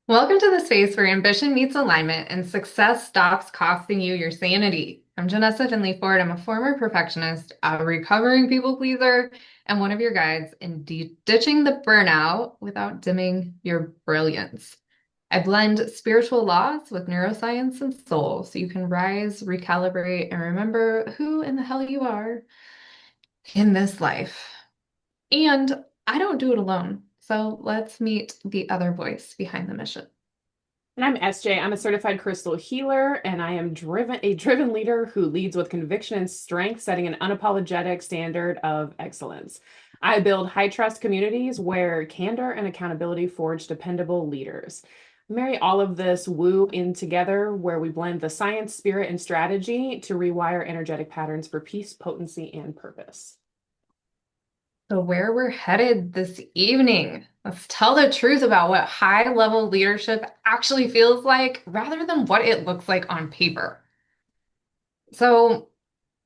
Welcome to the space where ambition meets alignment and success stops costing you your sanity. I'm Janessa Finley Ford. I'm a former perfectionist, a recovering people pleaser, and one of your guides in ditching the burnout without dimming your brilliance. I blend spiritual laws with neuroscience and soul so you can rise, recalibrate, and remember who in the hell you are in this life. And I don't do it alone. So let's meet the other voice behind the mission. And I'm SJ. I'm a certified crystal healer, and I am a driven leader who leads with conviction and strength, setting an unapologetic standard of excellence. I build high trust communities where candor and accountability forge dependable leaders. Marry all of this woo in together, where we blend the science, spirit, and strategy to rewire energetic patterns for peace, potency, and purpose. So, where we're headed this evening, let's tell the truth about what high level leadership actually feels like rather than what it looks like on paper. So,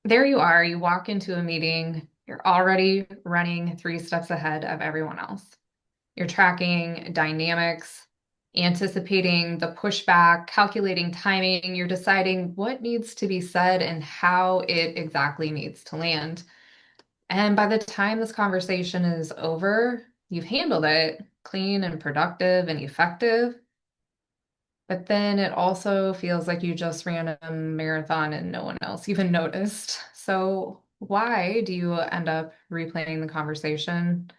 there you are, you walk into a meeting, you're already running three steps ahead of everyone else. You're tracking dynamics, anticipating the pushback, calculating timing, you're deciding what needs to be said and how it exactly needs to land. And by the time this conversation is over, you've handled it clean and productive and effective. But then it also feels like you just ran a marathon and no one else even noticed. So, why do you end up replaying the conversation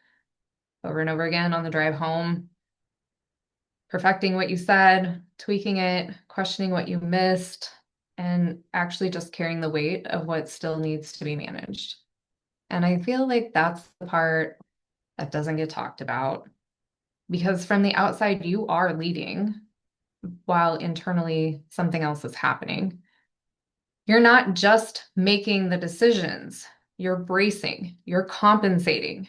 over and over again on the drive home, perfecting what you said, tweaking it, questioning what you missed, and actually just carrying the weight of what still needs to be managed? And I feel like that's the part that doesn't get talked about because from the outside, you are leading while internally something else is happening. You're not just making the decisions, you're bracing, you're compensating,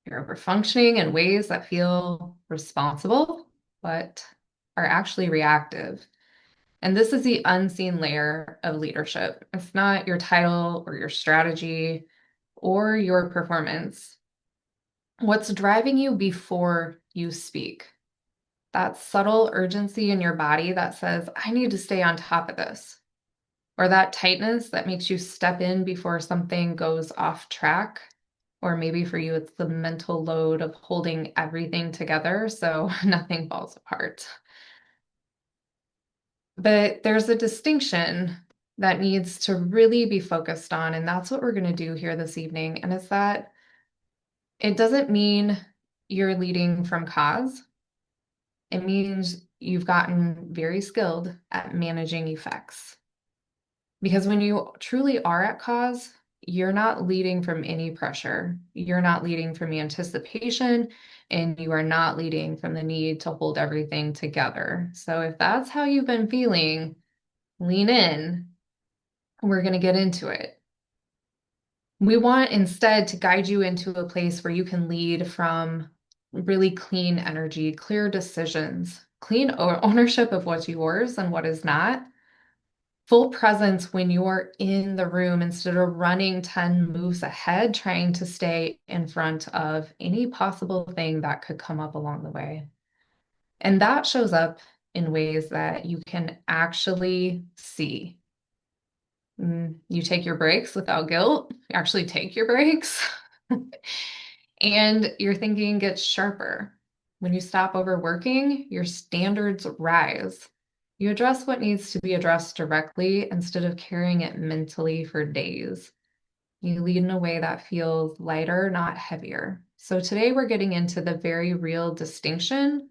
you're overfunctioning in ways that feel responsible, but are actually reactive. And this is the unseen layer of leadership. It's not your title or your strategy or your performance. What's driving you before you speak? That subtle urgency in your body that says, I need to stay on top of this, or that tightness that makes you step in before something goes off track. Or maybe for you, it's the mental load of holding everything together so nothing falls apart. But there's a distinction that needs to really be focused on, and that's what we're going to do here this evening. And it's that it doesn't mean you're leading from cause. It means you've gotten very skilled at managing effects. Because when you truly are at cause, you're not leading from any pressure. You're not leading from anticipation, and you are not leading from the need to hold everything together. So if that's how you've been feeling, lean in. We're going to get into it. We want instead to guide you into a place where you can lead from really clean energy, clear decisions, clean ownership of what's yours and what is not, full presence when you're in the room instead of running 10 moves ahead, trying to stay in front of any possible thing that could come up along the way. And that shows up in ways that you can actually see. You take your breaks without guilt, you actually take your breaks, and your thinking gets sharper. When you stop overworking, your standards rise. You address what needs to be addressed directly instead of carrying it mentally for days. You lead in a way that feels lighter, not heavier. So today we're getting into the very real distinction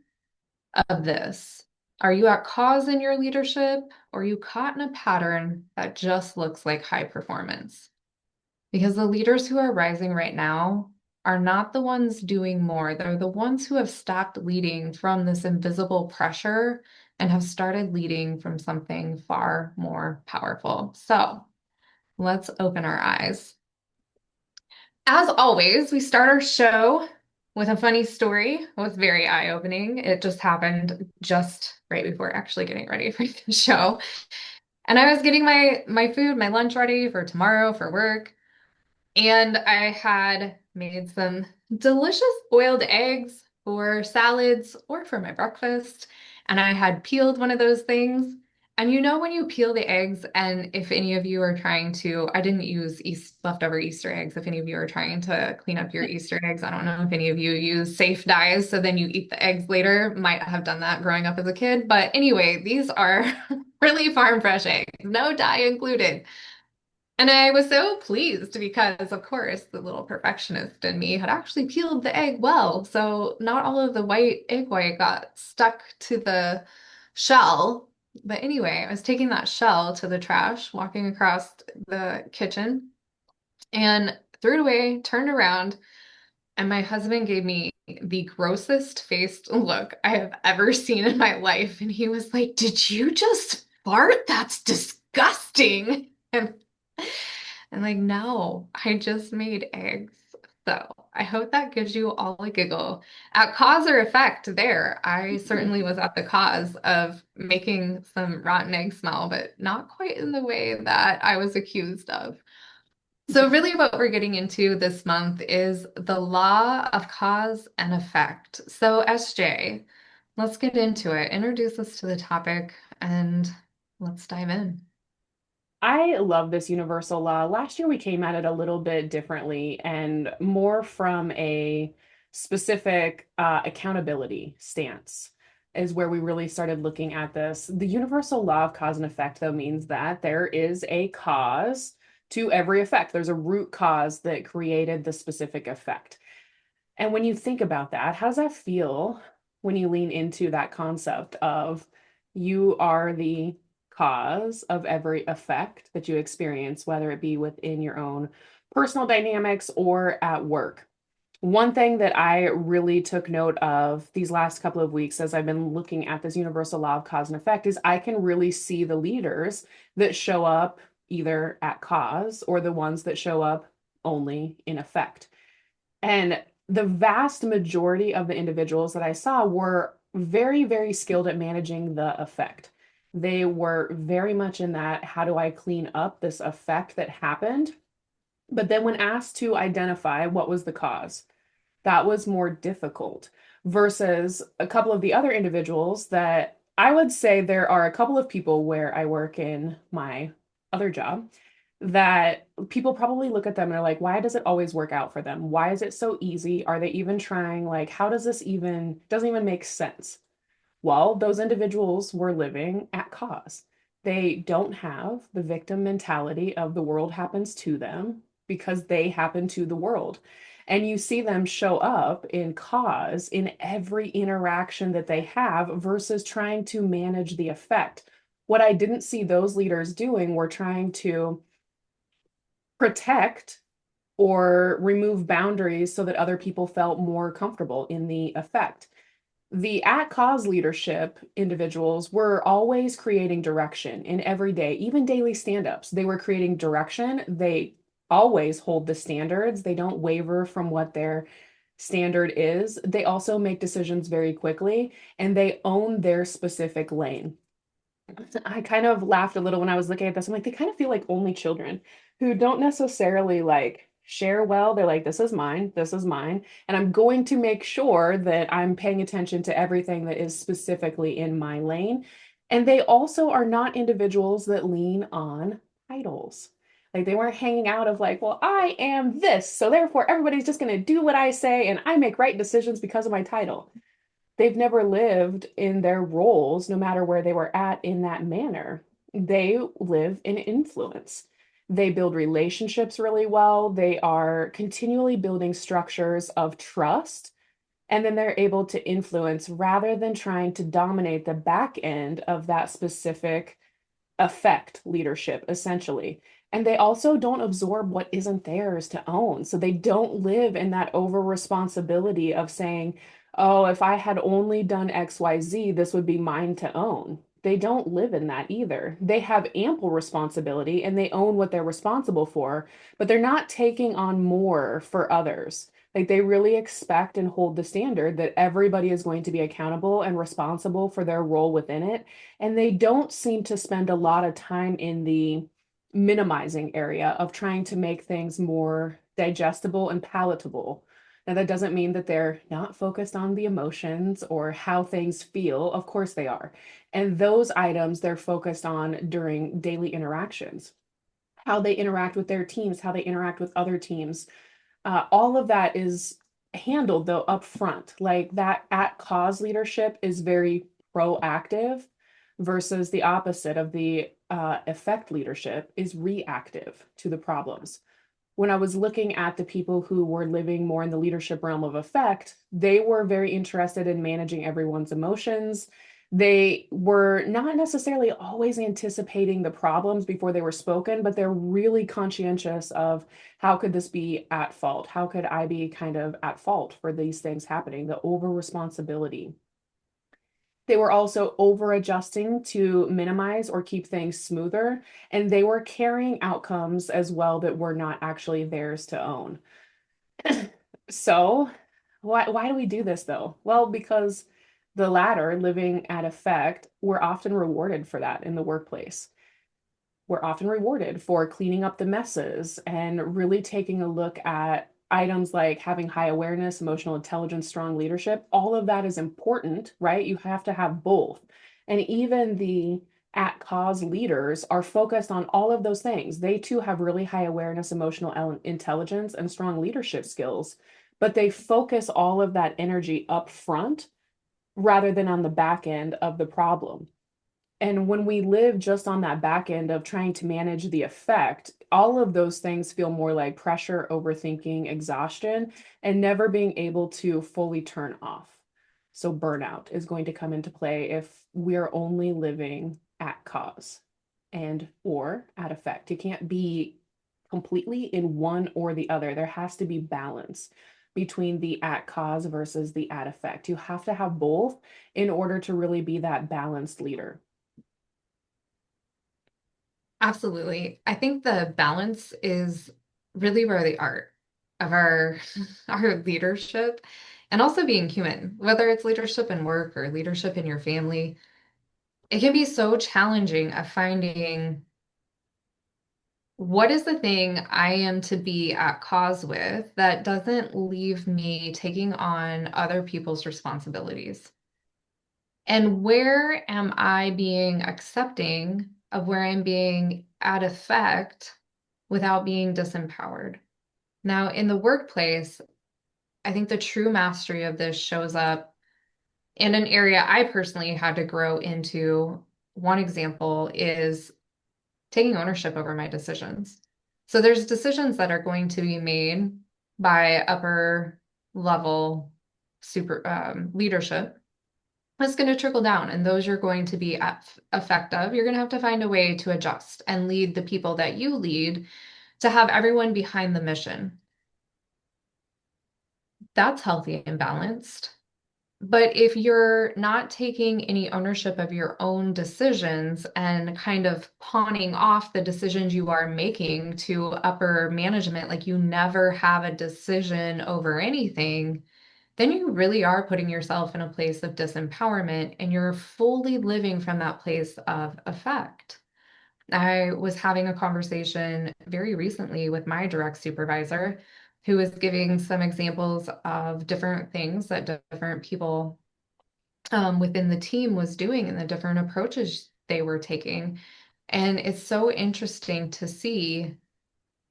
of this. Are you at cause in your leadership, or are you caught in a pattern that just looks like high performance? Because the leaders who are rising right now are not the ones doing more. They're the ones who have stopped leading from this invisible pressure and have started leading from something far more powerful. So let's open our eyes. As always, we start our show with a funny story. It was very eye-opening. It just happened just right before actually getting ready for the show. And I was getting my food, my lunch ready for tomorrow for work. And I had made some delicious boiled eggs for salads or for my breakfast. And I had peeled one of those things. And you know, when you peel the eggs, and if any of you are trying to, I didn't use leftover Easter eggs. If any of you are trying to clean up your Easter eggs, I don't know if any of you use safe dyes, so then you eat the eggs later. Might have done that growing up as a kid. But anyway, these are really farm fresh eggs, no dye included. And I was so pleased because, of course, the little perfectionist in me had actually peeled the egg well. So not all of the white egg white got stuck to the shell. But anyway, I was taking that shell to the trash, walking across the kitchen, and threw it away, turned around, and my husband gave me the grossest faced look I have ever seen in my life. And he was like, "Did you just fart? That's disgusting." And like, no, I just made eggs. So I hope that gives you all a giggle. At cause or effect, there, I certainly was at the cause of making some rotten egg smell, but not quite in the way that I was accused of. So, really, what we're getting into this month is the law of cause and effect. So, SJ, let's get into it. Introduce us to the topic and let's dive in. I love this universal law. Last year we came at it a little bit differently and more from a specific accountability stance is where we really started looking at this. The universal law of cause and effect, though, means that there is a cause to every effect. There's a root cause that created the specific effect. And when you think about that, how does that feel when you lean into that concept of you are the cause of every effect that you experience, whether it be within your own personal dynamics or at work? One thing that I really took note of these last couple of weeks as I've been looking at this universal law of cause and effect is I can really see the leaders that show up either at cause or the ones that show up only in effect. And the vast majority of the individuals that I saw were very, very skilled at managing the effect. They were very much in that, how do I clean up this effect that happened? But then when asked to identify what was the cause, that was more difficult versus a couple of the other individuals that I would say there are a couple of people where I work in my other job that people probably look at them and are like, why does it always work out for them? Why is it so easy? Are they even trying? Like, how does this even, doesn't even make sense? Well, those individuals were living at cause. They don't have the victim mentality of the world happens to them because they happen to the world. And you see them show up in cause in every interaction that they have versus trying to manage the effect. What I didn't see those leaders doing were trying to protect or remove boundaries so that other people felt more comfortable in the effect. The at cause leadership individuals were always creating direction in every day, even daily stand-ups. They were creating direction. They always hold the standards. They don't waver from what their standard is. They also make decisions very quickly and they own their specific lane. I kind of laughed a little when I was looking at this. I'm like, they kind of feel like only children who don't necessarily like share well. They're like, this is mine, this is mine. And I'm going to make sure that I'm paying attention to everything that is specifically in my lane. And they also are not individuals that lean on titles. Like they weren't hanging out of like, well, I am this. So therefore, everybody's just going to do what I say and I make right decisions because of my title. They've never lived in their roles, no matter where they were at in that manner. They live in influence. They build relationships really well. They are continually building structures of trust. And then they're able to influence rather than trying to dominate the back end of that specific affect leadership, essentially. And they also don't absorb what isn't theirs to own. So they don't live in that over responsibility of saying, oh, if I had only done XYZ, this would be mine to own. They don't live in that either. They have ample responsibility and they own what they're responsible for, but they're not taking on more for others. Like they really expect and hold the standard that everybody is going to be accountable and responsible for their role within it. And they don't seem to spend a lot of time in the minimizing area of trying to make things more digestible and palatable Now, that doesn't mean that they're not focused on the emotions or how things feel. Of course, they are. And those items they're focused on during daily interactions, how they interact with their teams, how they interact with other teams. All of that is handled though up front. Like that at cause leadership is very proactive versus the opposite of the effect leadership is reactive to the problems. When I was looking at the people who were living more in the leadership realm of effect, they were very interested in managing everyone's emotions. They were not necessarily always anticipating the problems before they were spoken, but they're really conscientious of how could this be at fault? How could I be kind of at fault for these things happening? The over responsibility. They were also over adjusting to minimize or keep things smoother, and they were carrying outcomes as well that were not actually theirs to own. So, why do we do this though? Well, because the latter, living at effect, we're often rewarded for that in the workplace. We're often rewarded for cleaning up the messes and really taking a look at items like having high awareness, emotional intelligence, strong leadership. All of that is important, right? You have to have both. And even the at cause leaders are focused on all of those things. They too have really high awareness, emotional intelligence, and strong leadership skills, but they focus all of that energy up front rather than on the back end of the problem. And when we live just on that back end of trying to manage the effect, all of those things feel more like pressure, overthinking, exhaustion, and never being able to fully turn off. So burnout is going to come into play if we're only living at cause and or at effect. You can't be completely in one or the other. There has to be balance between the at cause versus the at effect. You have to have both in order to really be that balanced leader. Absolutely. I think the balance is really where the art of our our leadership and also being human, whether it's leadership in work or leadership in your family, it can be so challenging of finding what is the thing I am to be at cause with that doesn't leave me taking on other people's responsibilities. And where am I being accepting of where I'm being at effect without being disempowered? Now, in the workplace, I think the true mastery of this shows up in an area I personally had to grow into. One example is taking ownership over my decisions. So there's decisions that are going to be made by upper level super leadership. It's going to trickle down, and those you're going to be effective. You're going to have to find a way to adjust and lead the people that you lead to have everyone behind the mission. That's healthy and balanced. But if you're not taking any ownership of your own decisions and kind of pawning off the decisions you are making to upper management, like you never have a decision over anything, then you really are putting yourself in a place of disempowerment and you're fully living from that place of effect. I was having a conversation very recently with my direct supervisor who was giving some examples of different things that different people within the team was doing and the different approaches they were taking. And it's so interesting to see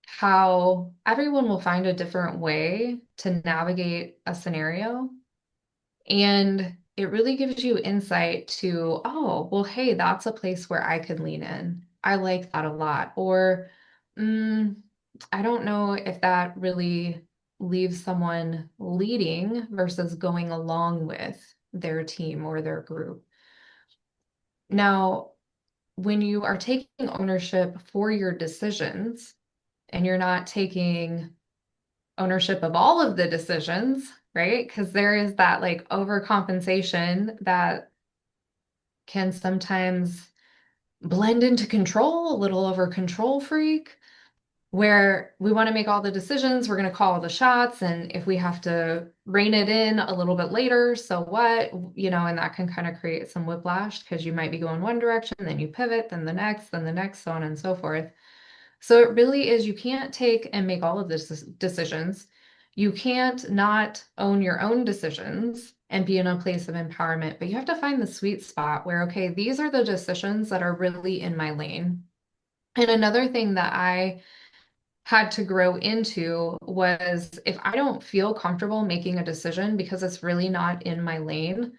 how everyone will find a different way to navigate a scenario. And it really gives you insight to, oh, well, hey, that's a place where I could lean in. I like that a lot. Or, mm, I don't know if that really leaves someone leading versus going along with their team or their group. Now, when you are taking ownership for your decisions and you're not taking ownership of all of the decisions, right? Because there is that like overcompensation that can sometimes blend into control, a little over control freak, where we want to make all the decisions, we're going to call all the shots, and if we have to rein it in a little bit later, so what? And that can kind of create some whiplash because you might be going one direction, then you pivot, then the next, so on and so forth. So it really is, you can't take and make all of the decisions. You can't not own your own decisions and be in a place of empowerment, but you have to find the sweet spot where, okay, these are the decisions that are really in my lane. And another thing that I had to grow into was if I don't feel comfortable making a decision because it's really not in my lane,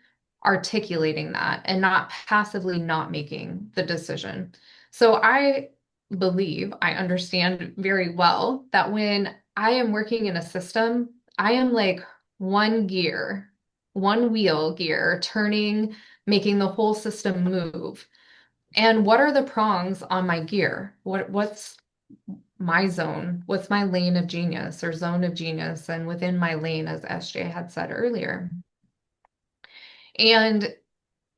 articulating that and not passively not making the decision. So I believe I understand very well that when I am working in a system, I am like one gear, one wheel gear turning, making the whole system move. And what are the prongs on my gear? What's my zone? What's my lane of genius or zone of genius? And within my lane, as SJ had said earlier. And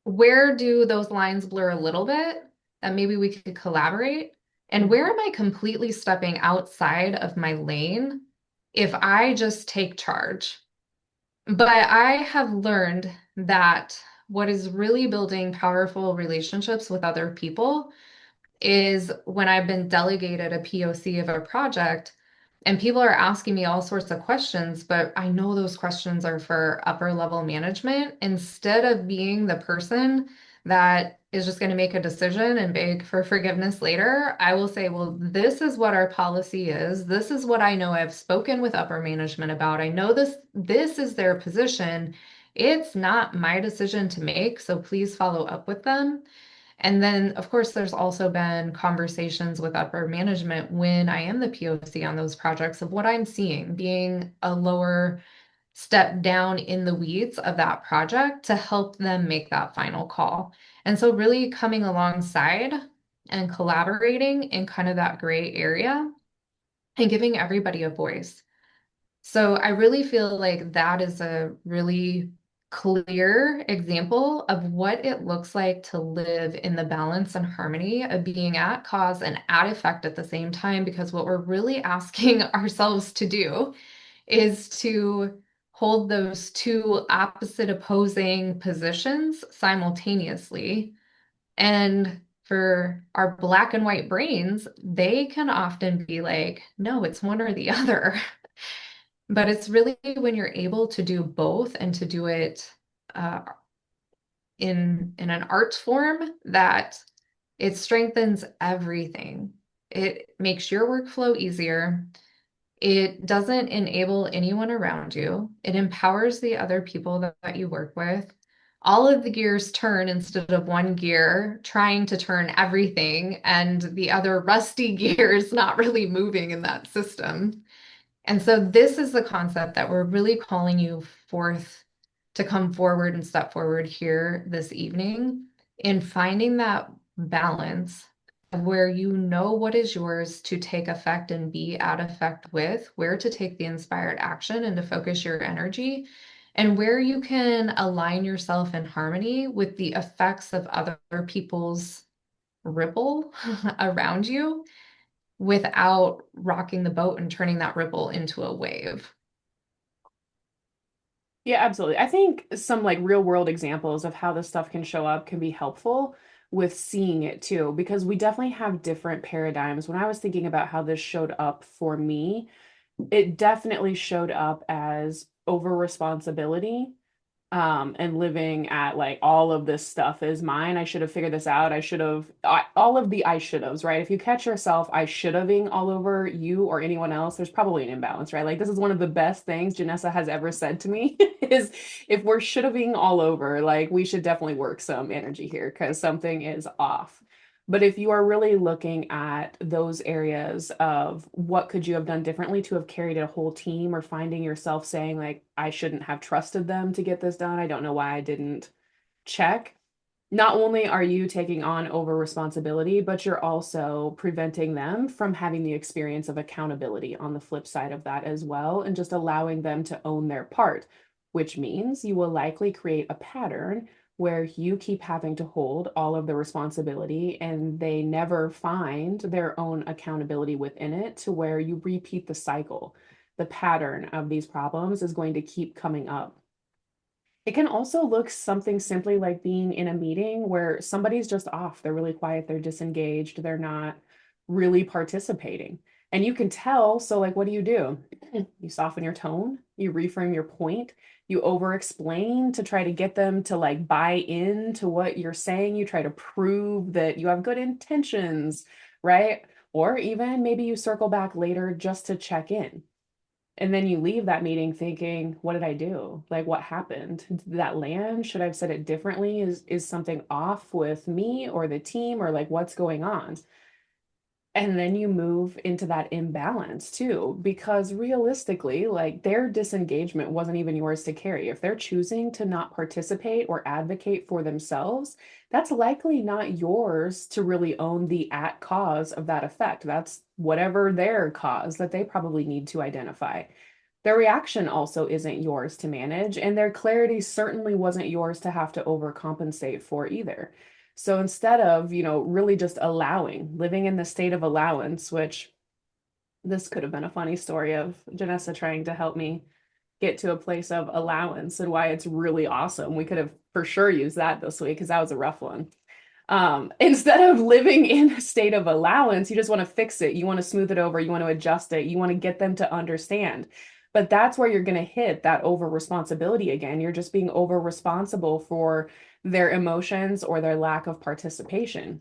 where do those lines blur a little bit that maybe we could collaborate? And where am I completely stepping outside of my lane if I just take charge? But I have learned that what is really building powerful relationships with other people is when I've been delegated a POC of a project and people are asking me all sorts of questions, but I know those questions are for upper level management. Instead of being the person that is just going to make a decision and beg for forgiveness later, I will say, well, this is what our policy is. This is what I know I've spoken with upper management about. I know this is their position. It's not my decision to make, so please follow up with them. And then, of course, there's also been conversations with upper management when I am the POC on those projects of what I'm seeing, being a lower step down in the weeds of that project to help them make that final call. And so, really coming alongside and collaborating in kind of that gray area and giving everybody a voice. So I really feel like that is a really clear example of what it looks like to live in the balance and harmony of being at cause and at effect at the same time, because what we're really asking ourselves to do is to hold those two opposite opposing positions simultaneously. And for our black and white brains, they can often be like, no, it's one or the other. But it's really when you're able to do both and to do it uh, in an art form that it strengthens everything. It makes your workflow easier. It doesn't enable anyone around you. It empowers the other people that you work with. All of the gears turn instead of one gear trying to turn everything and the other rusty gears not really moving in that system. And so this is the concept that we're really calling you forth to come forward and step forward here this evening in finding that balance of where you know what is yours to take effect and be at effect with, where to take the inspired action and to focus your energy, and where you can align yourself in harmony with the effects of other people's ripple around you without rocking the boat and turning that ripple into a wave. Yeah, absolutely. I think some like real world examples of how this stuff can show up can be helpful with seeing it too, because we definitely have different paradigms. When I was thinking about how this showed up for me, it definitely showed up as over responsibility, and living at like all of this stuff is mine. I should have figured this out. All of the I should haves, right? If you catch yourself I should having all over you or anyone else, there's probably an imbalance, right? Like this is one of the best things Janessa has ever said to me is if we're should having all over, like we should definitely work some energy here because something is off. But if you are really looking at those areas of what could you have done differently to have carried a whole team, or finding yourself saying like, I shouldn't have trusted them to get this done. I don't know why I didn't check. Not only are you taking on over responsibility, but you're also preventing them from having the experience of accountability on the flip side of that as well, and just allowing them to own their part, which means you will likely create a pattern where you keep having to hold all of the responsibility and they never find their own accountability within it, to where you repeat the cycle. The pattern of these problems is going to keep coming up. It can also look something simply like being in a meeting where somebody's just off. They're really quiet, they're disengaged, they're not really participating. And you can tell. So, like, what do? You soften your tone, you reframe your point, you over explain to try to get them to like buy into what you're saying. You try to prove that you have good intentions, right? Or even maybe you circle back later just to check in. And then you leave that meeting thinking, what did I do? Like, what happened? Did that land? Should I have said it differently? Is something off with me or the team, or like what's going on? And then you move into that imbalance too, because realistically, like their disengagement wasn't even yours to carry. If they're choosing to not participate or advocate for themselves, that's likely not yours to really own the at cause of that effect. That's whatever their cause that they probably need to identify. Their reaction also isn't yours to manage, and their clarity certainly wasn't yours to have to overcompensate for either. So instead of, really just allowing, living in the state of allowance, which this could have been a funny story of Janessa trying to help me get to a place of allowance and why it's really awesome. We could have for sure used that this week because that was a rough one. Instead of living in a state of allowance, you just want to fix it. You want to smooth it over. You want to adjust it. You want to get them to understand. But that's where you're going to hit that over responsibility again. You're just being over responsible for their emotions or their lack of participation.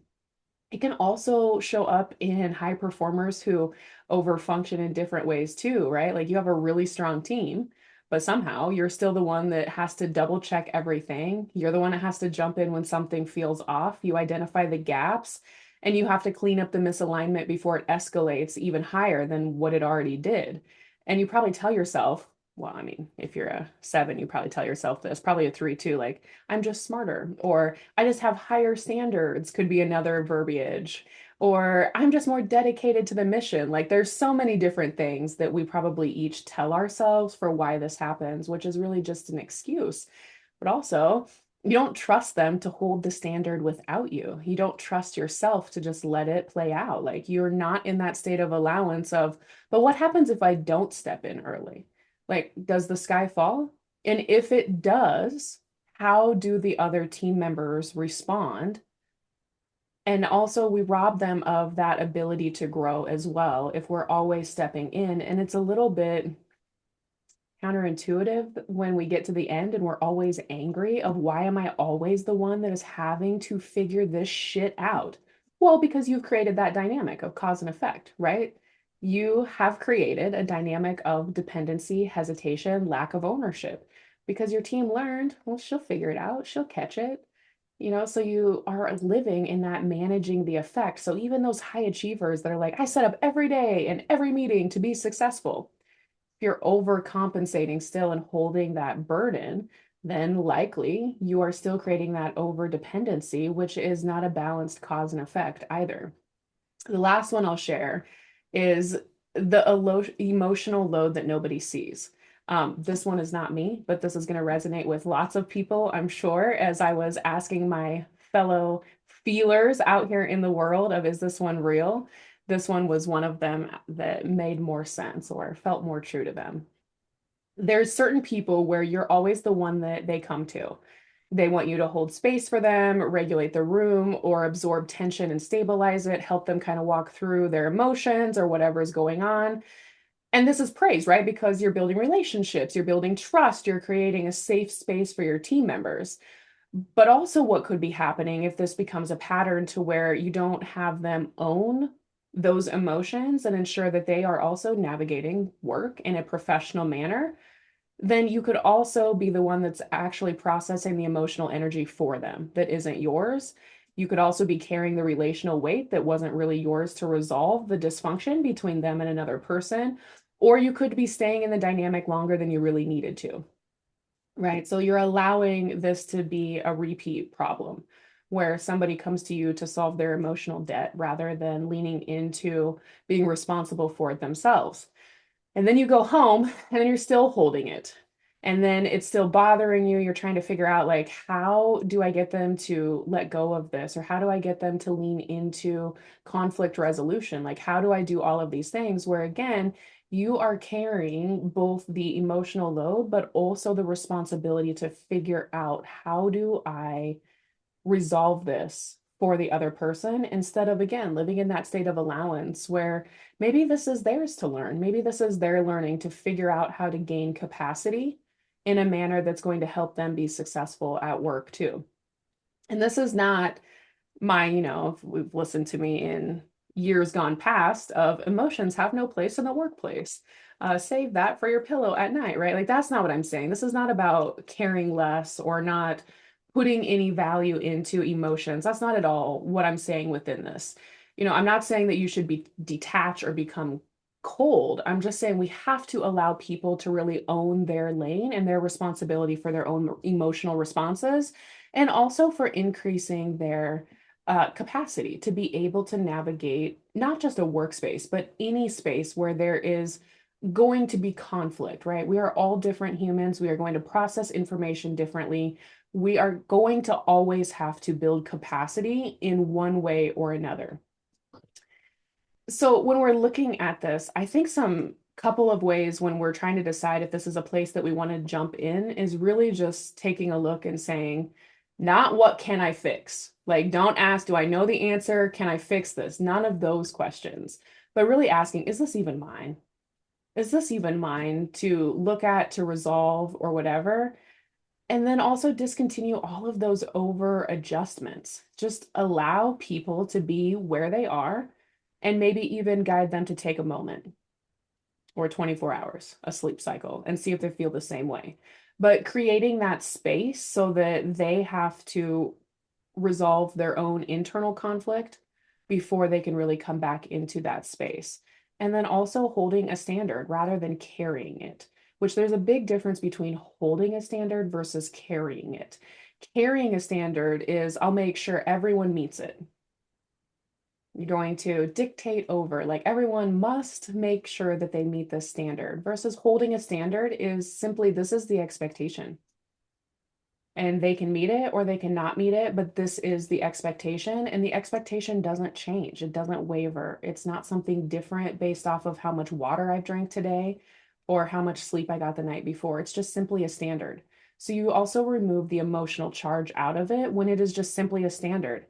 It can also show up in high performers who overfunction in different ways too, right? Like you have a really strong team, but somehow you're still the one that has to double check everything. You're the one that has to jump in when something feels off. You identify the gaps and you have to clean up the misalignment before it escalates even higher than what it already did. And you probably tell yourself, well, I mean, if you're a 7, you probably tell yourself this, probably a 3 too, like, I'm just smarter, or I just have higher standards, could be another verbiage, or I'm just more dedicated to the mission. Like, there's so many different things that we probably each tell ourselves for why this happens, which is really just an excuse. But also, you don't trust them to hold the standard without you. You don't trust yourself to just let it play out. Like, you're not in that state of allowance of, but what happens if I don't step in early? Like, does the sky fall? And if it does, how do the other team members respond? And also, we rob them of that ability to grow as well if we're always stepping in. And it's a little bit counterintuitive when we get to the end and we're always angry of why am I always the one that is having to figure this shit out? Well, because you've created that dynamic of cause and effect, right? You have created a dynamic of dependency, hesitation, lack of ownership because your team learned, well, she'll figure it out, she'll catch it. So you are living in that managing the effect. So even those high achievers that are like, I set up every day and every meeting to be successful, if you're overcompensating still and holding that burden, then likely you are still creating that over dependency, which is not a balanced cause and effect either. The last one I'll share is the emotional load that nobody sees. This one is not me, but this is going to resonate with lots of people, I'm sure, as I was asking my fellow feelers out here in the world of, is this one real? This one was one of them that made more sense or felt more true to them. There's certain people where you're always the one that they come to. They want you to hold space for them, regulate the room, or absorb tension and stabilize it, help them kind of walk through their emotions or whatever is going on. And this is praise, right? Because you're building relationships, you're building trust, you're creating a safe space for your team members. But also, what could be happening if this becomes a pattern to where you don't have them own those emotions and ensure that they are also navigating work in a professional manner, then you could also be the one that's actually processing the emotional energy for them that isn't yours. You could also be carrying the relational weight that wasn't really yours to resolve the dysfunction between them and another person. Or you could be staying in the dynamic longer than you really needed to. Right. So you're allowing this to be a repeat problem where somebody comes to you to solve their emotional debt rather than leaning into being responsible for it themselves. And then you go home and then you're still holding it. And then it's still bothering you. You're trying to figure out, like, how do I get them to let go of this? Or how do I get them to lean into conflict resolution? Like, how do I do all of these things where, again, you are carrying both the emotional load, but also the responsibility to figure out how do I resolve this for the other person instead of, again, living in that state of allowance where maybe this is theirs to learn. Maybe this is their learning to figure out how to gain capacity in a manner that's going to help them be successful at work too. And this is not my, if we've listened to me in years gone past of emotions have no place in the workplace. Save that for your pillow at night, right? Like that's not what I'm saying. This is not about caring less or not putting any value into emotions. That's not at all what I'm saying within this. I'm not saying that you should be detached or become cold. I'm just saying we have to allow people to really own their lane and their responsibility for their own emotional responses, and also for increasing their capacity to be able to navigate not just a workspace, but any space where there is going to be conflict, right? We are all different humans. We are going to process information differently. We are going to always have to build capacity in one way or another. So when we're looking at this, I think some couple of ways when we're trying to decide if this is a place that we want to jump in is really just taking a look and saying, not what can I fix? Like, don't ask, do I know the answer? Can I fix this? None of those questions, but really asking, is this even mine? Is this even mine to look at, to resolve, or whatever? And then also discontinue all of those over adjustments. Just allow people to be where they are and maybe even guide them to take a moment or 24 hours, a sleep cycle, and see if they feel the same way. But creating that space so that they have to resolve their own internal conflict before they can really come back into that space. And then also holding a standard rather than carrying it, which there's a big difference between holding a standard versus carrying it. Carrying a standard is I'll make sure everyone meets it. You're going to dictate over, like everyone must make sure that they meet this standard, versus holding a standard is simply this is the expectation and they can meet it or they cannot meet it, but this is the expectation, and the expectation doesn't change. It doesn't waver. It's not something different based off of how much water I've drank today or how much sleep I got the night before. It's just simply a standard. So you also remove the emotional charge out of it when it is just simply a standard.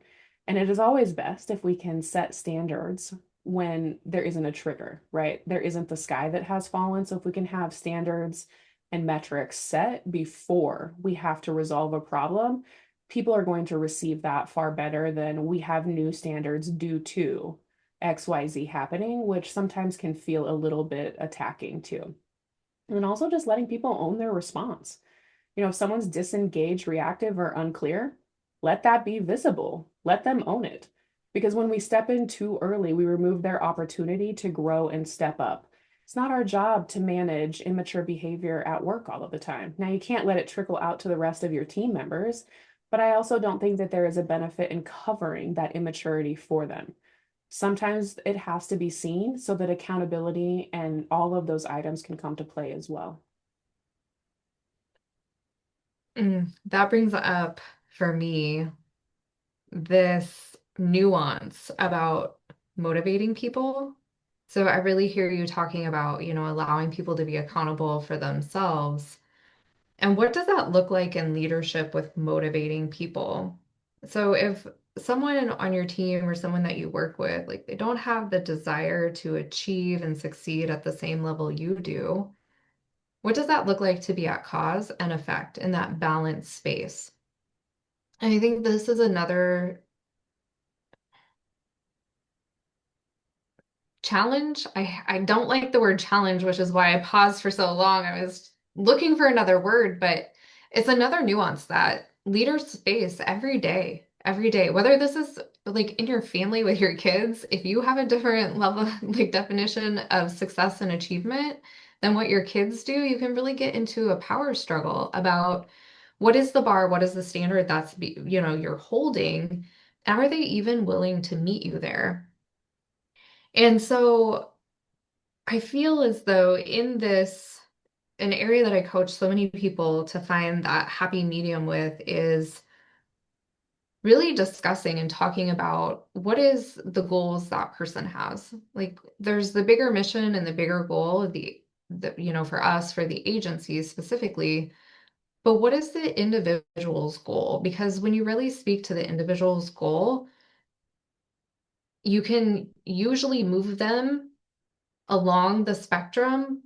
And it is always best if we can set standards when there isn't a trigger, right? There isn't the sky that has fallen. So if we can have standards and metrics set before we have to resolve a problem, people are going to receive that far better than we have new standards due to XYZ happening, which sometimes can feel a little bit attacking too. And then also just letting people own their response. If someone's disengaged, reactive, or unclear, let that be visible. Let them own it. Because when we step in too early, we remove their opportunity to grow and step up. It's not our job to manage immature behavior at work all of the time. Now, you can't let it trickle out to the rest of your team members, but I also don't think that there is a benefit in covering that immaturity for them. Sometimes it has to be seen so that accountability and all of those items can come to play as well. That brings up for me this nuance about motivating people. So I really hear you talking about, allowing people to be accountable for themselves. And what does that look like in leadership with motivating people? So if someone on your team or someone that you work with, like they don't have the desire to achieve and succeed at the same level you do, what does that look like to be at cause and effect in that balanced space? And I think this is another challenge. I don't like the word challenge, which is why I paused for so long. I was looking for another word, but it's another nuance that leaders face every day, whether this is like in your family with your kids, if you have a different level, like definition of success and achievement than what your kids do, you can really get into a power struggle about what is the bar, what is the standard you're holding, and are they even willing to meet you there? And so I feel as though in an area that I coach so many people to find that happy medium with is really discussing and talking about what is the goals that person has. Like there's the bigger mission and the bigger goal of for us, for the agencies specifically, but what is the individual's goal? Because when you really speak to the individual's goal, you can usually move them along the spectrum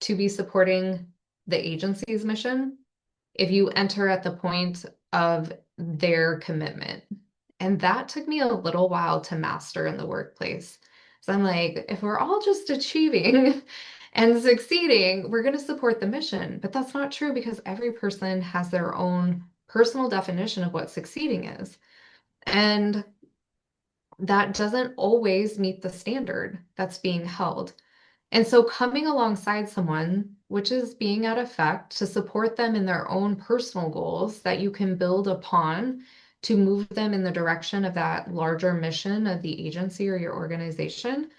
to be supporting the agency's mission if you enter at the point of their commitment. And that took me a little while to master in the workplace. So I'm like, if we're all just achieving and succeeding, we're going to support the mission. But that's not true because every person has their own personal definition of what succeeding is. And that doesn't always meet the standard that's being held. And so coming alongside someone, which is being at effect to support them in their own personal goals that you can build upon to move them in the direction of that larger mission of the agency or your organization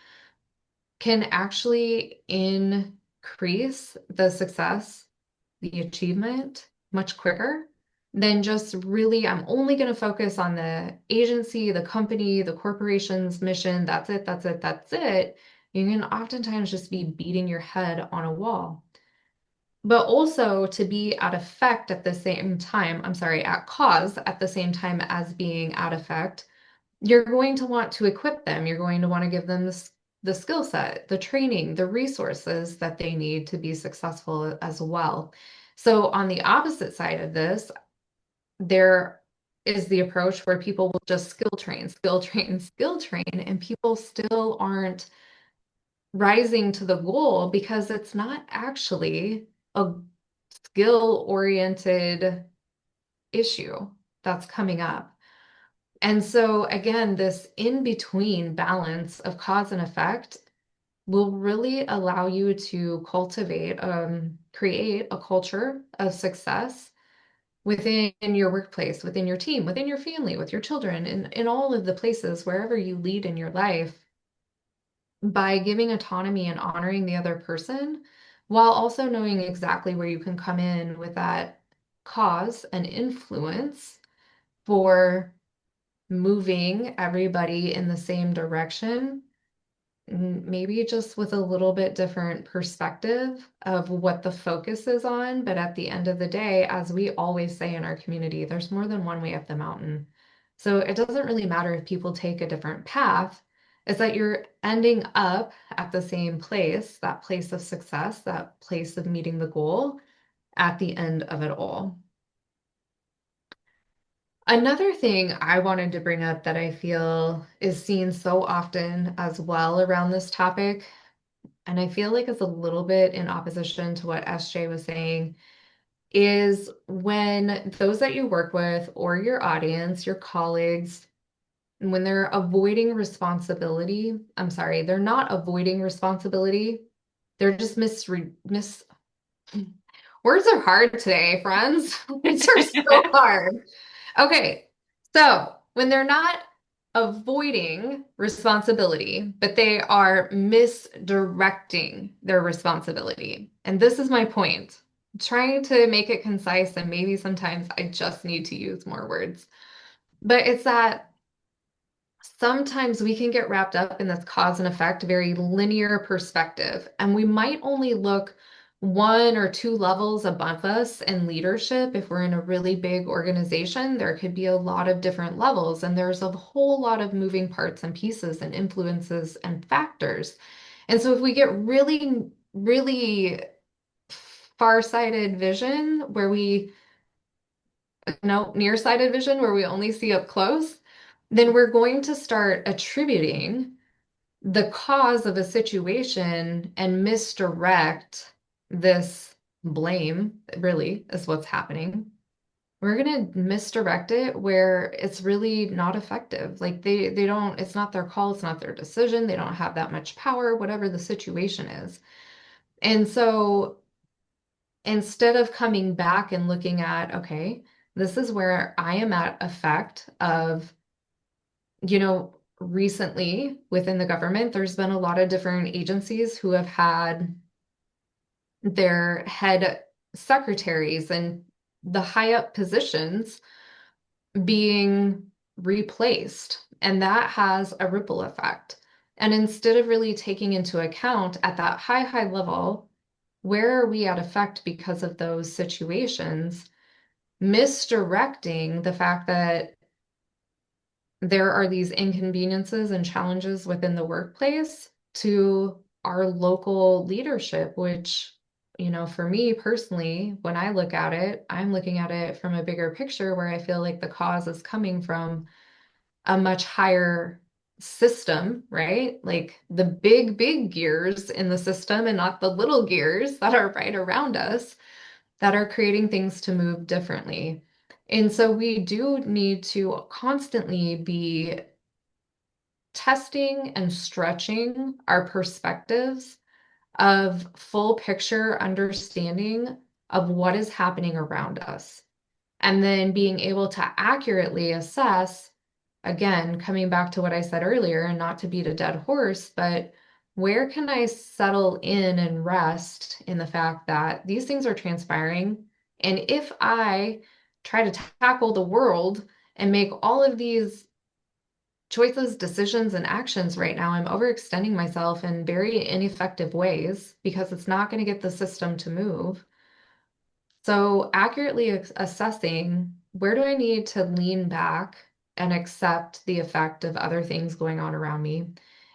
can actually increase the success, the achievement much quicker than just really, I'm only going to focus on the agency, the company, the corporation's mission. That's it, that's it, that's it. You can oftentimes just be beating your head on a wall. But also to be at effect at the same time, I'm sorry, at cause at the same time as being at effect, you're going to want to equip them. You're going to want to give them the skill set, the training, the resources that they need to be successful as well. So, on the opposite side of this, there is the approach where people will just skill train, skill train, skill train, and people still aren't rising to the goal because it's not actually a skill-oriented issue that's coming up. And so, again, this in between balance of cause and effect will really allow you to cultivate, create a culture of success within your workplace, within your team, within your family, with your children, in all of the places, wherever you lead in your life, by giving autonomy and honoring the other person, while also knowing exactly where you can come in with that cause and influence for moving everybody in the same direction, maybe just with a little bit different perspective of what the focus is on. But at the end of the day, as we always say in our community, there's more than one way up the mountain. So it doesn't really matter if people take a different path, it's that you're ending up at the same place, that place of success, that place of meeting the goal at the end of it all. Another thing I wanted to bring up that I feel is seen so often as well around this topic, and I feel like it's a little bit in opposition to what SJ was saying, is when those that you work with or your audience, your colleagues, when they're avoiding responsibility, I'm sorry, they're not avoiding responsibility. They're just mis words are hard today, friends. Words are so hard. Okay, so when they're not avoiding responsibility, but they are misdirecting their responsibility. And this is my point. I'm trying to make it concise, and maybe sometimes I just need to use more words. But it's that sometimes we can get wrapped up in this cause and effect, very linear perspective, and we might only look one or two levels above us in leadership. If we're in a really big organization, there could be a lot of different levels, and there's a whole lot of moving parts and pieces and influences and factors. And so if we get really, really far-sighted vision where we no, nearsighted vision where we only see up close, then we're going to start attributing the cause of a situation and misdirect this blame, really, is what's happening. We're going to misdirect it where it's really not effective. Like they don't, it's not their call, it's not their decision. They don't have that much power, whatever the situation is. And so instead of coming back and looking at, okay, this is where I am at effect of, recently within the government, there's been a lot of different agencies who have had their head secretaries and the high up positions being replaced. And that has a ripple effect. And instead of really taking into account at that high level, where are we at effect because of those situations, misdirecting the fact that there are these inconveniences and challenges within the workplace to our local leadership, which, for me personally, when I look at it, I'm looking at it from a bigger picture where I feel like the cause is coming from a much higher system, right? Like the big, big gears in the system and not the little gears that are right around us that are creating things to move differently. And so we do need to constantly be testing and stretching our perspectives of full picture understanding of what is happening around us. And then being able to accurately assess, again, coming back to what I said earlier, and not to beat a dead horse, but where can I settle in and rest in the fact that these things are transpiring? And if I try to tackle the world and make all of these choices, decisions, and actions right now, I'm overextending myself in very ineffective ways because it's not going to get the system to move. So, accurately assessing where do I need to lean back and accept the effect of other things going on around me?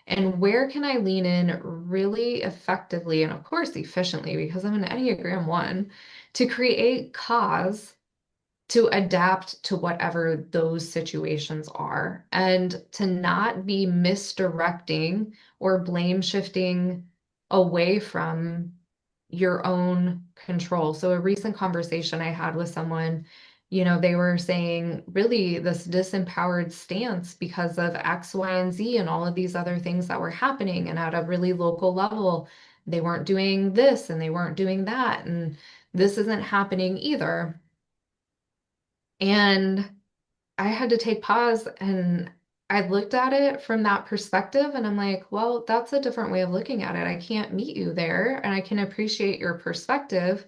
And where can I lean in really effectively and, of course, efficiently, because I'm an Enneagram 1, to create cause to adapt to whatever those situations are and to not be misdirecting or blame shifting away from your own control. So, a recent conversation I had with someone, they were saying really this disempowered stance because of X, Y, and Z and all of these other things that were happening. And at a really local level, they weren't doing this and they weren't doing that. And this isn't happening either. And I had to take pause and I looked at it from that perspective and I'm like, well, that's a different way of looking at it. I can't meet you there and I can appreciate your perspective,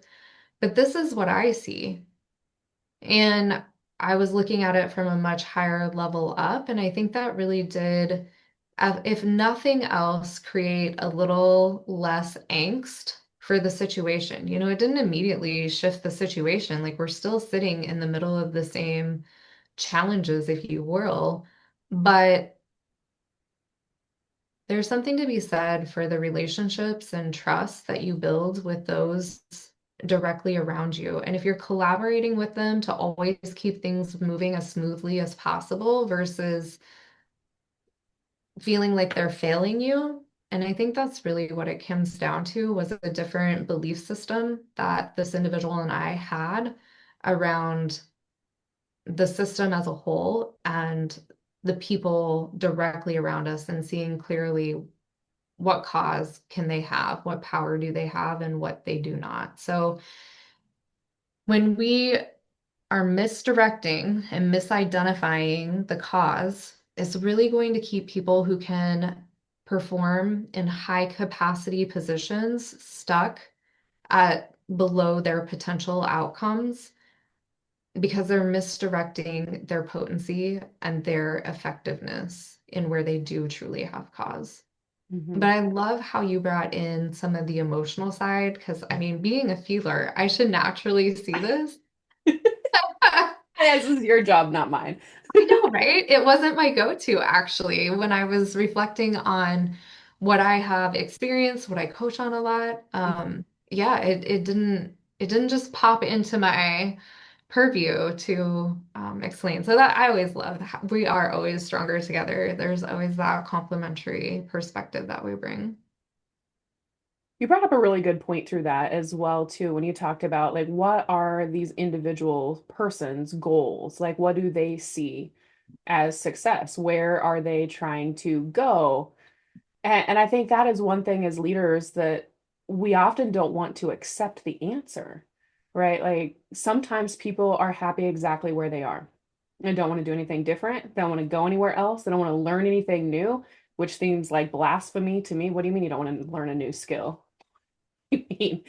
but this is what I see. And I was looking at it from a much higher level up. And I think that really did, if nothing else, create a little less angst for the situation. It didn't immediately shift the situation. Like we're still sitting in the middle of the same challenges, if you will. But there's something to be said for the relationships and trust that you build with those directly around you. And if you're collaborating with them to always keep things moving as smoothly as possible versus feeling like they're failing you. And I think that's really what it comes down to was a different belief system that this individual and I had around the system as a whole and the people directly around us and seeing clearly what cause can they have, what power do they have, and what they do not. So when we are misdirecting and misidentifying the cause, it's really going to keep people who can perform in high capacity positions stuck at below their potential outcomes because they're misdirecting their potency and their effectiveness in where they do truly have cause. But Mhm. I love how you brought in some of the emotional side because I mean, being a feeler, I should naturally see this. This is your job, not mine. I know, right? It wasn't my go-to actually when I was reflecting on what I have experienced, what I coach on a lot. Yeah, it didn't just pop into my purview to explain. So that I always love we are always stronger together. There's always that complementary perspective that we bring. You brought up a really good point through that as well too when you talked about like what are these individual persons' goals? Like what do they see as success? Where are they trying to go? And I think that is one thing as leaders that we often don't want to accept the answer, right? Like sometimes people are happy exactly where they are and don't want to do anything different. They don't want to go anywhere else. They don't want to learn anything new, which seems like blasphemy to me. What do you mean you don't want to learn a new skill? Mean.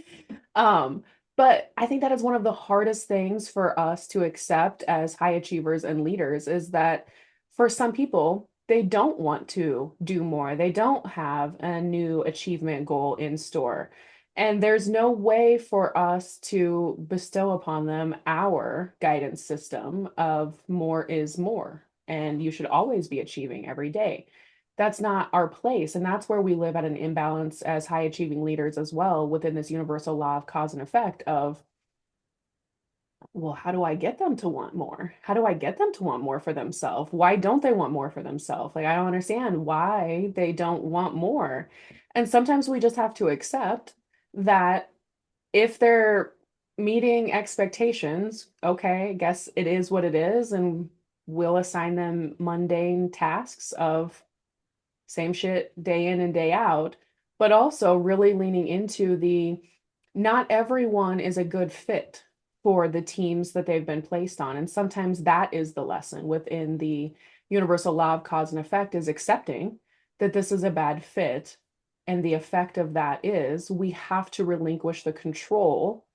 Um, but I think that is one of the hardest things for us to accept as high achievers and leaders is that for some people, they don't want to do more. They don't have a new achievement goal in store. And there's no way for us to bestow upon them our guidance system of more is more. and you should always be achieving every day. That's not our place. And that's where we live at an imbalance as high achieving leaders as well within this universal law of cause and effect of, well, how do I get them to want more? How do I get them to want more for themselves? Why don't they want more for themselves? Like, I don't understand why they don't want more. And sometimes we just have to accept that if they're meeting expectations, okay, I guess it is what it is. And we'll assign them mundane tasks of same shit day in and day out, but also really leaning into the not everyone is a good fit for the teams that they've been placed on. And sometimes that is the lesson within the universal law of cause and effect is accepting that this is a bad fit. And the effect of that is we have to relinquish the control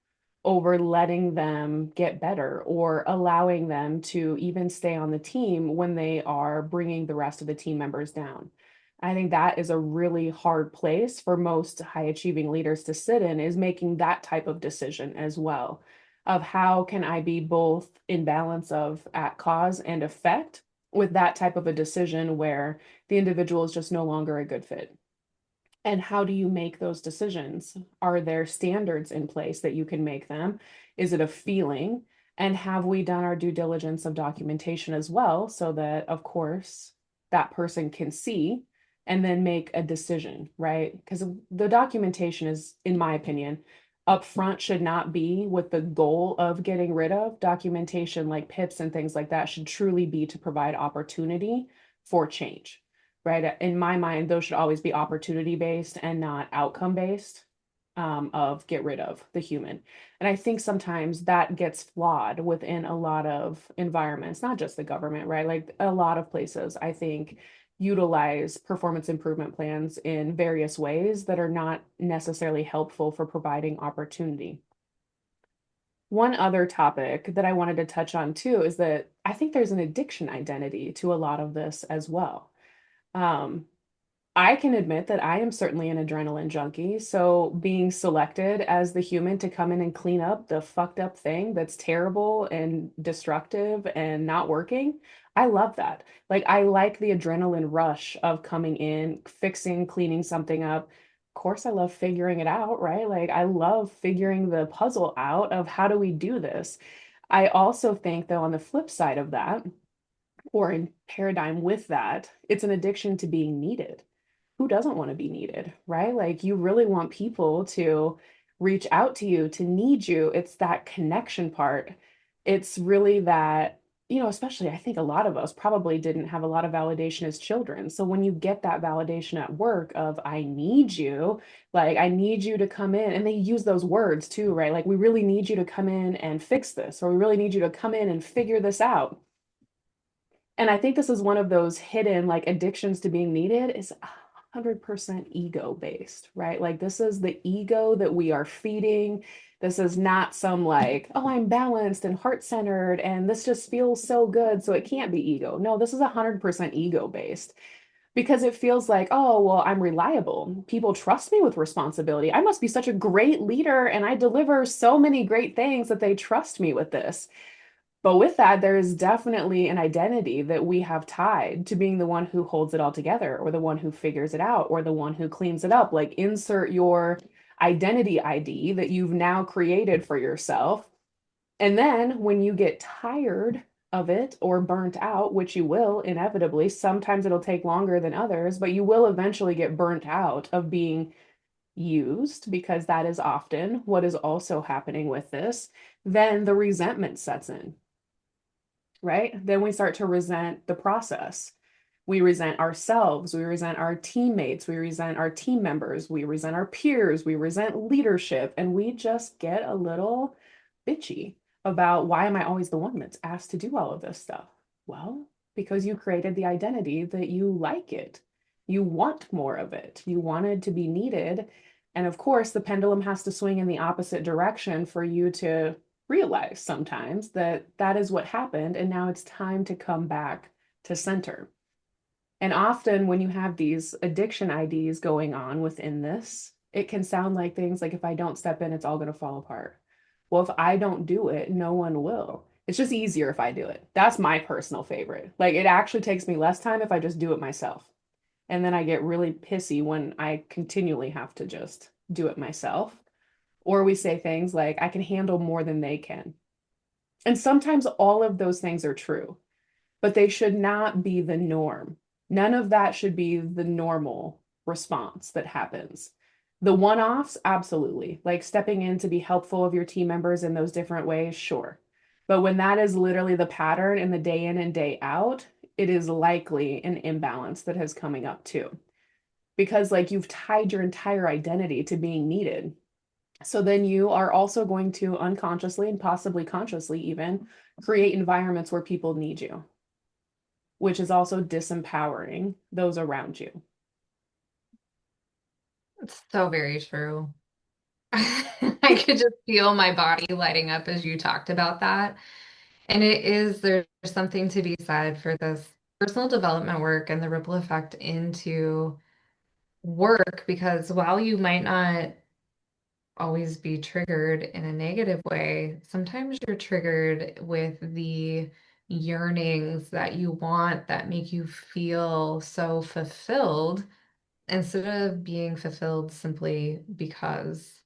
over letting them get better or allowing them to even stay on the team when they are bringing the rest of the team members down. I think that is a really hard place for most high achieving leaders to sit in is making that type of decision as well of how can I be both in balance of at cause and effect with that type of a decision where the individual is just no longer a good fit. And how do you make those decisions? Are there standards in place that you can make them? Is it a feeling? And have we done our due diligence of documentation as well so that, of course, that person can see and then make a decision, right? Because the documentation is, in my opinion, upfront should not be with the goal of getting rid of. Documentation like PIPs and things like that should truly be to provide opportunity for change, right? In my mind, those should always be opportunity based and not outcome based, of get rid of the human. And I think sometimes that gets flawed within a lot of environments, not just the government, right? Like a lot of places, I think, utilize performance improvement plans in various ways that are not necessarily helpful for providing opportunity. One other topic that I wanted to touch on too is that I think there's an addiction identity to a lot of this as well. Um, I can admit that I am certainly an adrenaline junkie. So being selected as the human to come in and clean up the fucked up thing that's terrible and destructive and not working, I love that. Like, I like the adrenaline rush of coming in, fixing, cleaning something up. Of course, I love figuring it out, right? Like, I love figuring the puzzle out of how do we do this. I also think, though, on the flip side of that, or in paradigm with that, it's an addiction to being needed. Who doesn't want to be needed, right? Like you really want people to reach out to you, to need you. It's that connection part. It's really that, especially I think a lot of us probably didn't have a lot of validation as children. So when you get that validation at work of, I need you, like, I need you to come in, and they use those words too, right? Like, we really need you to come in and fix this, or we really need you to come in and figure this out. And I think this is one of those hidden like addictions to being needed is 100% ego based, right? Like this is the ego that we are feeding. This is not some like, oh, I'm balanced and heart centered and this just feels so good. So it can't be ego. No, this is 100% ego based because it feels like, oh, well, I'm reliable. People trust me with responsibility. I must be such a great leader and I deliver so many great things that they trust me with this. But with that, there is definitely an identity that we have tied to being the one who holds it all together, or the one who figures it out, or the one who cleans it up. Like insert your identity ID that you've now created for yourself. And then when you get tired of it or burnt out, which you will inevitably, sometimes it'll take longer than others, but you will eventually get burnt out of being used because that is often what is also happening with this. Then the resentment sets in, right? Then we start to resent the process. We resent ourselves. We resent our teammates. We resent our team members. We resent our peers. We resent leadership. And we just get a little bitchy about why am I always the one that's asked to do all of this stuff? Well, because you created the identity that you like it. You want more of it. You wanted to be needed. And of course, the pendulum has to swing in the opposite direction for you to realize sometimes that that is what happened. And now it's time to come back to center. And often when you have these addiction IDs going on within this, it can sound like things like, if I don't step in, it's all going to fall apart. Well, if I don't do it, no one will. It's just easier if I do it. That's my personal favorite. Like it actually takes me less time if I just do it myself. And then I get really pissy when I continually have to just do it myself. Or we say things like, I can handle more than they can. And sometimes all of those things are true, but they should not be the norm. None of that should be the normal response that happens. The one offs, absolutely. Like stepping in to be helpful of your team members in those different ways, sure. But when that is literally the pattern in the day in and day out, it is likely an imbalance that is coming up too. Because like you've tied your entire identity to being needed. So then you are also going to unconsciously and possibly consciously even create environments where people need you, which is also disempowering those around you. It's so very true. I could just feel my body lighting up as you talked about that. And there's something to be said for this personal development work and the ripple effect into work, because while you might not always be triggered in a negative way, sometimes you're triggered with the yearnings that you want that make you feel so fulfilled instead of being fulfilled simply because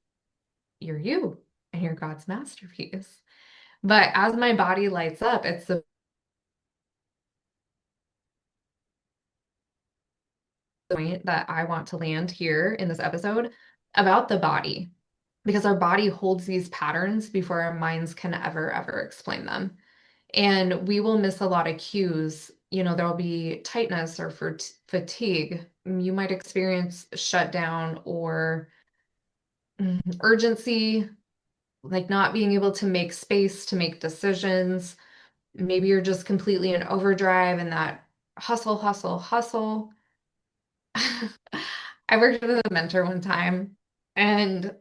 you're you and you're God's masterpiece. But as my body lights up, it's the point that I want to land here in this episode about the body, because our body holds these patterns before our minds can ever explain them. And we will miss a lot of cues. You know, there'll be tightness or fatigue. You might experience shutdown or urgency, like not being able to make space to make decisions. Maybe you're just completely in overdrive and that hustle. I worked with a mentor one time, and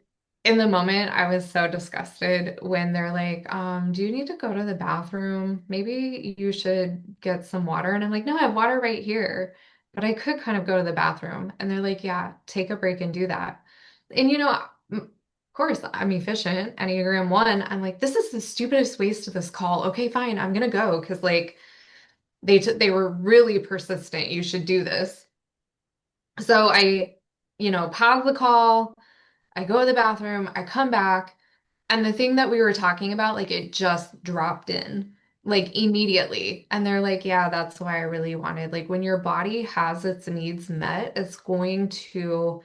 in the moment, I was so disgusted when they're like, do you need to go to the bathroom? Maybe you should get some water. And I'm like, no, I have water right here, but I could kind of go to the bathroom. And they're like, yeah, take a break and do that. And of course, I'm efficient, Enneagram 1. I'm like, this is the stupidest waste of this call. Okay, fine, I'm gonna go because like they were really persistent. You should do this. So pause the call, I go to the bathroom, I come back, and the thing that we were talking about, like it just dropped in, like immediately. And they're like, yeah, that's why I really wanted. Like when your body has its needs met, it's going to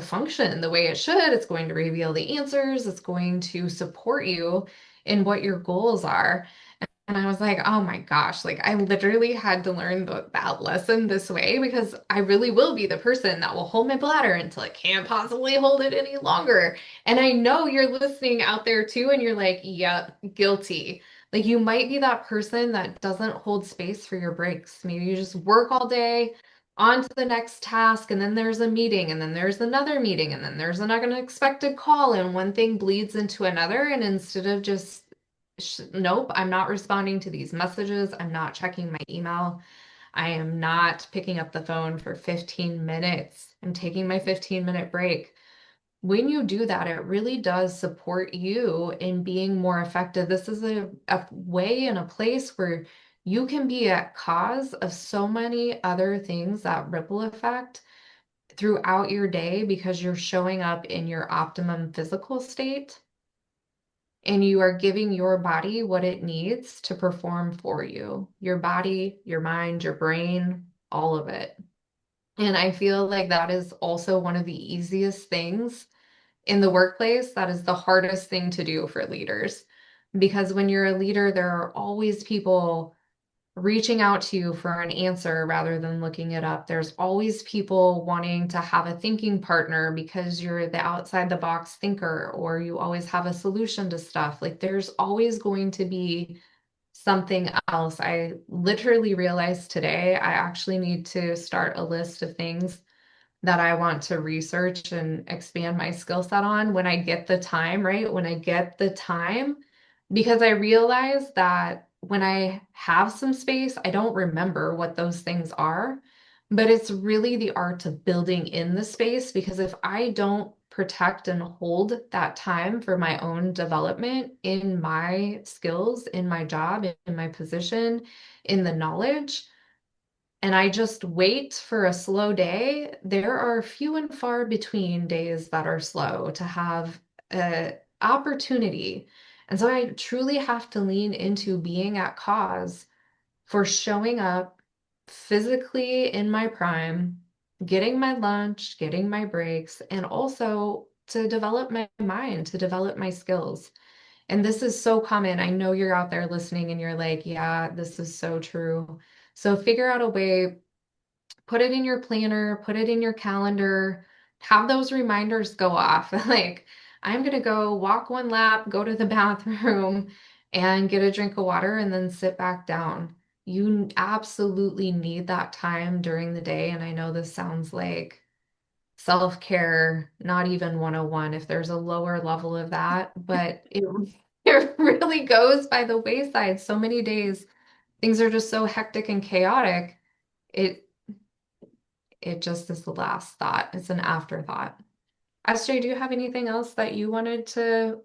function the way it should. It's going to reveal the answers. It's going to support you in what your goals are. And I was like, oh my gosh, like I literally had to learn that lesson this way because I really will be the person that will hold my bladder until it can't possibly hold it any longer. And I know you're listening out there too, and you're like, yep, guilty. Like you might be that person that doesn't hold space for your breaks. Maybe you just work all day on to the next task, and then there's a meeting, and then there's another meeting, and then there's an unexpected call, and one thing bleeds into another. And instead of just nope, I'm not responding to these messages. I'm not checking my email. I am not picking up the phone for 15 minutes. I'm taking my 15-minute break. When you do that, it really does support you in being more effective. This is a way and a place where you can be at cause of so many other things that ripple effect throughout your day because you're showing up in your optimum physical state and you are giving your body what it needs to perform for you. Your body, your mind, your brain, all of it. And I feel like that is also one of the easiest things in the workplace. That is the hardest thing to do for leaders. Because when you're a leader, there are always people reaching out to you for an answer rather than looking it up. There's always people wanting to have a thinking partner because you're the outside the box thinker, or you always have a solution to stuff. Like there's always going to be something else. I literally realized today I actually need to start a list of things that I want to research and expand my skill set on when I get the time, right? When I get the time, because I realize that when I have some space, I don't remember what those things are. But it's really the art of building in the space because if I don't protect and hold that time for my own development in my skills, in my job, in my position, in the knowledge, and I just wait for a slow day, there are few and far between days that are slow to have a opportunity. And so I truly have to lean into being at cause for showing up physically in my prime, getting my lunch, getting my breaks, and also to develop my mind, to develop my skills. And this is so common. I know you're out there listening and you're like, yeah, this is so true. So figure out a way, put it in your planner, put it in your calendar, have those reminders go off. Like, I'm going to go walk one lap, go to the bathroom, and get a drink of water, and then sit back down. You absolutely need that time during the day. And I know this sounds like self-care, not even 101 if there's a lower level of that, but it really goes by the wayside. So many days, things are just so hectic and chaotic. It it just is the last thought. It's an afterthought. SJ, do you have anything else that you wanted to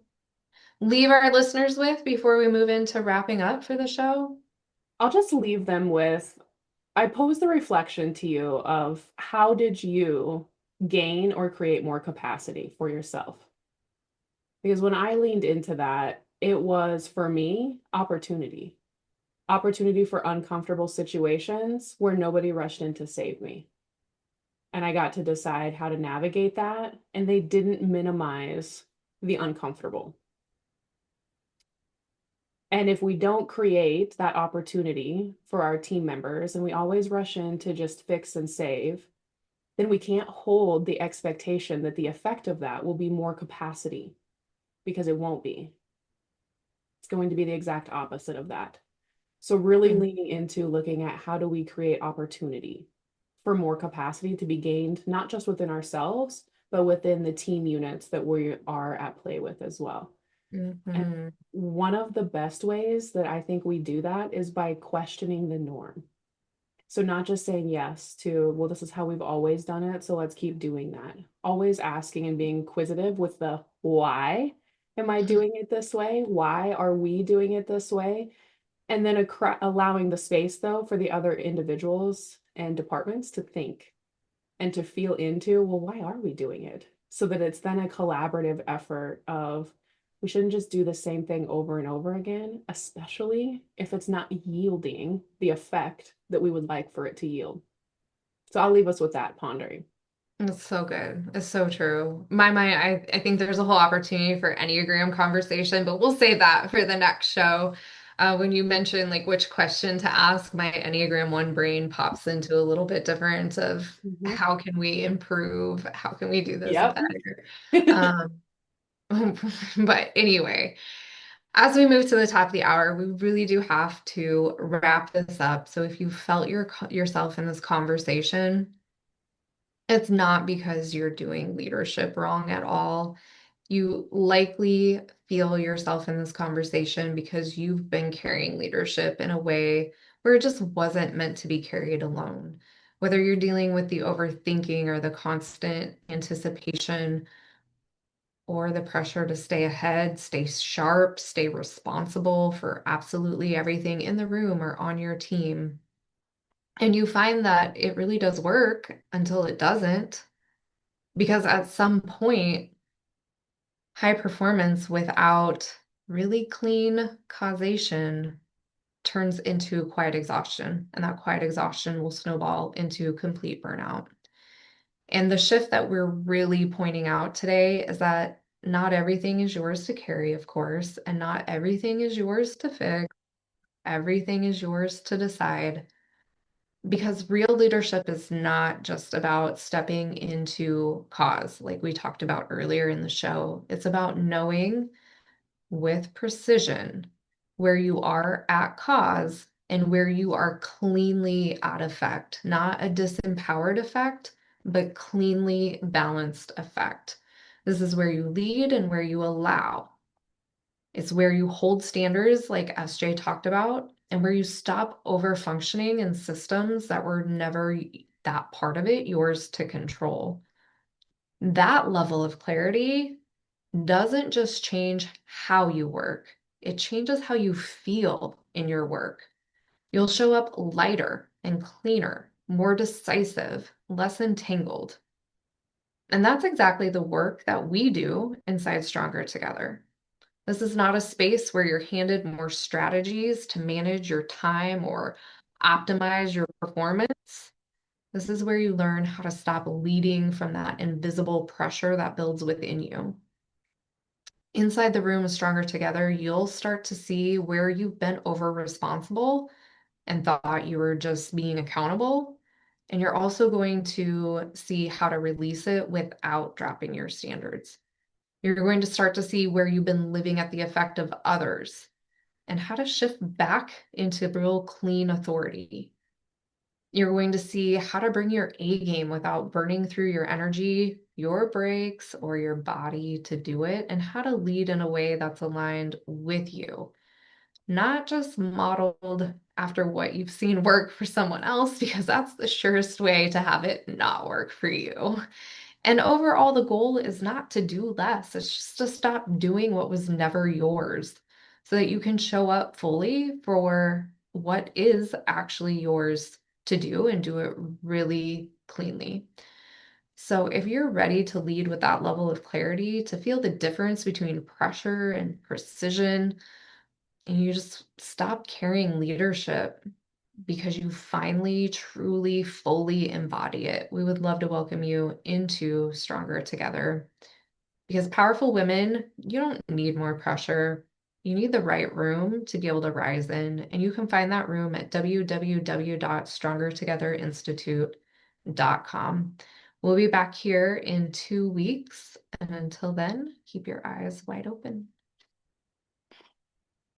leave our listeners with before we move into wrapping up for the show? I'll just leave them with I pose the reflection to you of how did you gain or create more capacity for yourself? Because when I leaned into that, it was for me opportunity, opportunity for uncomfortable situations where nobody rushed in to save me. And I got to decide how to navigate that. And they didn't minimize the uncomfortable. And if we don't create that opportunity for our team members and we always rush in to just fix and save, then we can't hold the expectation that the effect of that will be more capacity because it won't be. It's going to be the exact opposite of that. So, really Mm, leaning into looking at how do we create opportunity for more capacity to be gained, not just within ourselves, but within the team units that we are at play with as well. And mhm. one of the best ways that I think we do that is by questioning the norm. So, not just saying yes to, well, this is how we've always done it. So, let's keep doing that. Always asking and being inquisitive with the why am I doing it this way? Why are we doing it this way? And then allowing the space, though, for the other individuals and departments to think and to feel into, well, why are we doing it? So that it's then a collaborative effort of we shouldn't just do the same thing over and over again, especially if it's not yielding the effect that we would like for it to yield. So I'll leave us with that pondering. It's so good. It's so true. My mind, I think there's a whole opportunity for Enneagram conversation, but we'll save that for the next show. When you mention like which question to ask, my Enneagram one brain pops into a little bit different of Mhm. how can we improve? How can we do this Yep. better? Um, but anyway, as we move to the top of the hour, we really do have to wrap this up. So if you felt yourself in this conversation, it's not because you're doing leadership wrong at all. You likely feel yourself in this conversation because you've been carrying leadership in a way where it just wasn't meant to be carried alone. Whether you're dealing with the overthinking or the constant anticipation or the pressure to stay ahead, stay sharp, stay responsible for absolutely everything in the room or on your team. And you find that it really does work until it doesn't. Because at some point, high performance without really clean causation turns into quiet exhaustion, and that quiet exhaustion will snowball into complete burnout. And the shift that we're really pointing out today is that not everything is yours to carry, of course, and not everything is yours to fix. Everything is yours to decide. Because real leadership is not just about stepping into cause, like we talked about earlier in the show. It's about knowing with precision where you are at cause and where you are cleanly at effect, not a disempowered effect, but cleanly balanced effect. This is where you lead and where you allow. It's where you hold standards, like SJ talked about, and where you stop over functioning in systems that were never that part of it, yours to control. That level of clarity doesn't just change how you work, it changes how you feel in your work. You'll show up lighter and cleaner, more decisive, less entangled. And that's exactly the work that we do inside Stronger Together. This is not a space where you're handed more strategies to manage your time or optimize your performance. This is where you learn how to stop leading from that invisible pressure that builds within you. Inside the room of Stronger Together, you'll start to see where you've been over responsible and thought you were just being accountable. And you're also going to see how to release it without dropping your standards. You're going to start to see where you've been living at the effect of others and how to shift back into real clean authority. You're going to see how to bring your A game without burning through your energy, your breaks, or your body to do it, and how to lead in a way that's aligned with you, not just modeled after what you've seen work for someone else, because that's the surest way to have it not work for you. And overall, the goal is not to do less, it's just to stop doing what was never yours so that you can show up fully for what is actually yours to do and do it really cleanly. So, if you're ready to lead with that level of clarity, to feel the difference between pressure and precision, and you just stop carrying leadership because you finally, truly, fully embody it, we would love to welcome you into Stronger Together. Because powerful women, you don't need more pressure. You need the right room to be able to rise in. And you can find that room at www.strongertogetherinstitute.com. We'll be back here in 2 weeks. And until then, keep your eyes wide open.